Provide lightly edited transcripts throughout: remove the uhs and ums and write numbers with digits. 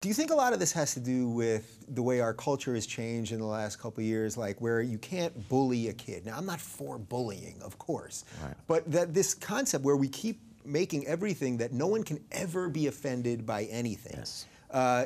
Do you think a lot of this has to do with the way our culture has changed in the last couple of years, like where you can't bully a kid? Now, I'm not for bullying, of course, right, but that this concept where we keep making everything that no one can ever be offended by anything. Yes.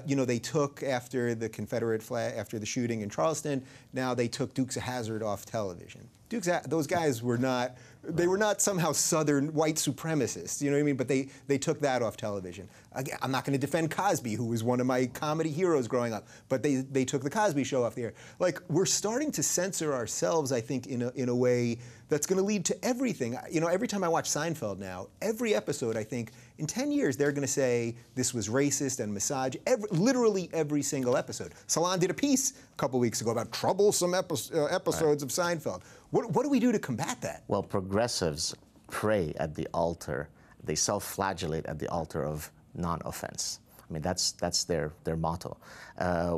You know, they took, after the Confederate flag, after the shooting in Charleston, now they took Dukes of Hazzard off television. Those guys were not, they were not somehow Southern white supremacists, you know what I mean? But they took that off television. Again, I'm not going to defend Cosby, who was one of my comedy heroes growing up, but they took the Cosby Show off the air. Like, we're starting to censor ourselves, I think, in a way that's going to lead to everything. You know, every time I watch Seinfeld now, every episode, I think, in 10 years, they're going to say this was racist and misogynist. Literally every single episode. Salon did a piece a couple weeks ago about troublesome episodes of Seinfeld. What do we do to combat that? Well, progressives pray at the altar. They self-flagellate at the altar of non-offense. I mean, that's their motto.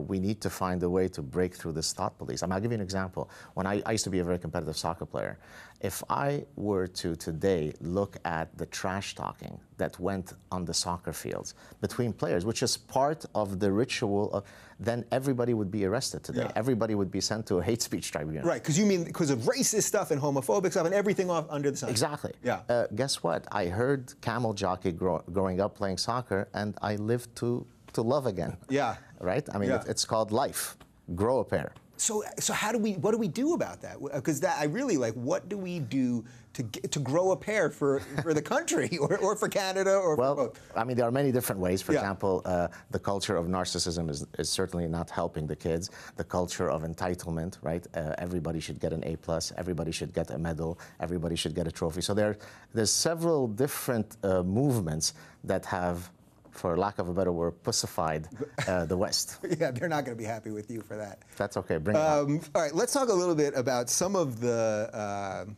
We need to find a way to break through this thought police. I'll give you an example. When I used to be a very competitive soccer player. If I were to today look at the trash talking that went on the soccer fields between players, which is part of the ritual, then everybody would be arrested today. Yeah. Everybody would be sent to a hate speech tribunal. Right, because you mean because of racist stuff and homophobic stuff and everything off under the sun. Exactly. Yeah. Guess what? I heard camel jockey growing up playing soccer, and I lived to love again. Yeah. Right? I mean, yeah. It's called life. Grow a pair. So what do we do about that? Because I really like, what do we do to grow a pair for the country or for Canada or well, for both? I mean, there are many different ways. For yeah. example, the culture of narcissism is certainly not helping the kids. The culture of entitlement, right? Everybody should get an A+, everybody should get a medal, everybody should get a trophy. So there's several different movements that have, for lack of a better word, pussified the West. Yeah, they're not going to be happy with you for that. That's okay. Bring it on. All right, let's talk a little bit about some of the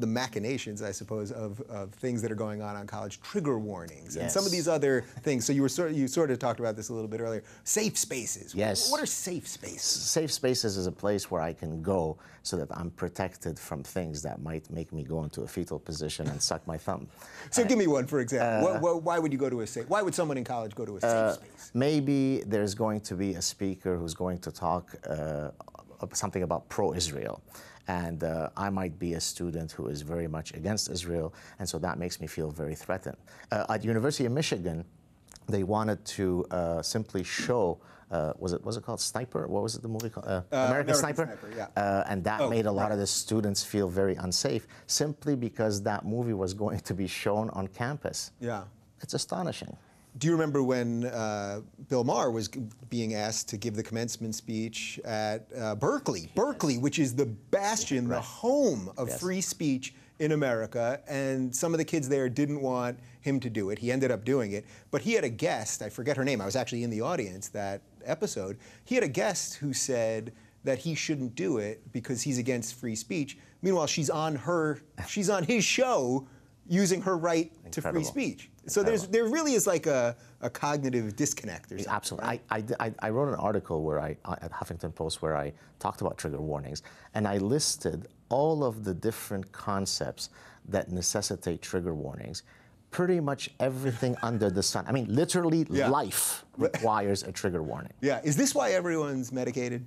machinations, I suppose, of things that are going on college, trigger warnings, yes. and some of these other things. So you sort of talked about this a little bit earlier. Safe spaces. Yes. What are safe spaces? Safe spaces is a place where I can go so that I'm protected from things that might make me go into a fetal position and suck my thumb. So give me one, for example. Why would you go to a safe? Why would someone in college go to a safe space? Maybe there's going to be a speaker who's going to talk something about pro-Israel. And I might be a student who is very much against Israel, and so that makes me feel very threatened. At the University of Michigan, they wanted to simply show, was it called Sniper? What was it, the movie called? American Sniper? Yeah. And that made a lot of the students feel very unsafe, simply because that movie was going to be shown on campus. Yeah. It's astonishing. Do you remember when Bill Maher was being asked to give the commencement speech at Berkeley? Berkeley, which is the bastion, right. the home of yes. free speech in America, and some of the kids there didn't want him to do it. He ended up doing it, but he had a guest, I forget her name, I was actually in the audience that episode. He had a guest who said that he shouldn't do it because he's against free speech. Meanwhile, she's on his show using her right to free speech. So there really is like a cognitive disconnect or something. Absolutely. Right? I wrote an article at Huffington Post where I talked about trigger warnings, and I listed all of the different concepts that necessitate trigger warnings. Pretty much everything under the sun. I mean, literally life requires a trigger warning. Yeah. Is this why everyone's medicated?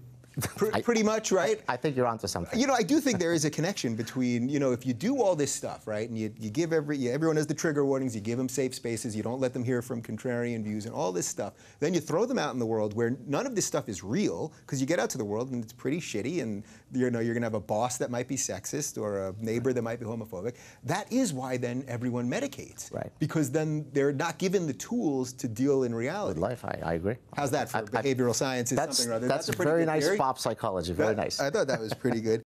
Pretty much, right? I think you're onto something. You know, I do think there is a connection between, you know, if you do all this stuff, right, and you give everyone has the trigger warnings, you give them safe spaces, you don't let them hear from contrarian views and all this stuff, then you throw them out in the world where none of this stuff is real, because you get out to the world and it's pretty shitty, and you know, you're going to have a boss that might be sexist or a neighbor that might be homophobic. That is why then everyone medicates. Right. Because then they're not given the tools to deal in reality. With life, I agree. How's that for behavioral sciences, something or other? That's a pretty very good nice theory. pop psychology, very nice. I thought that was pretty good.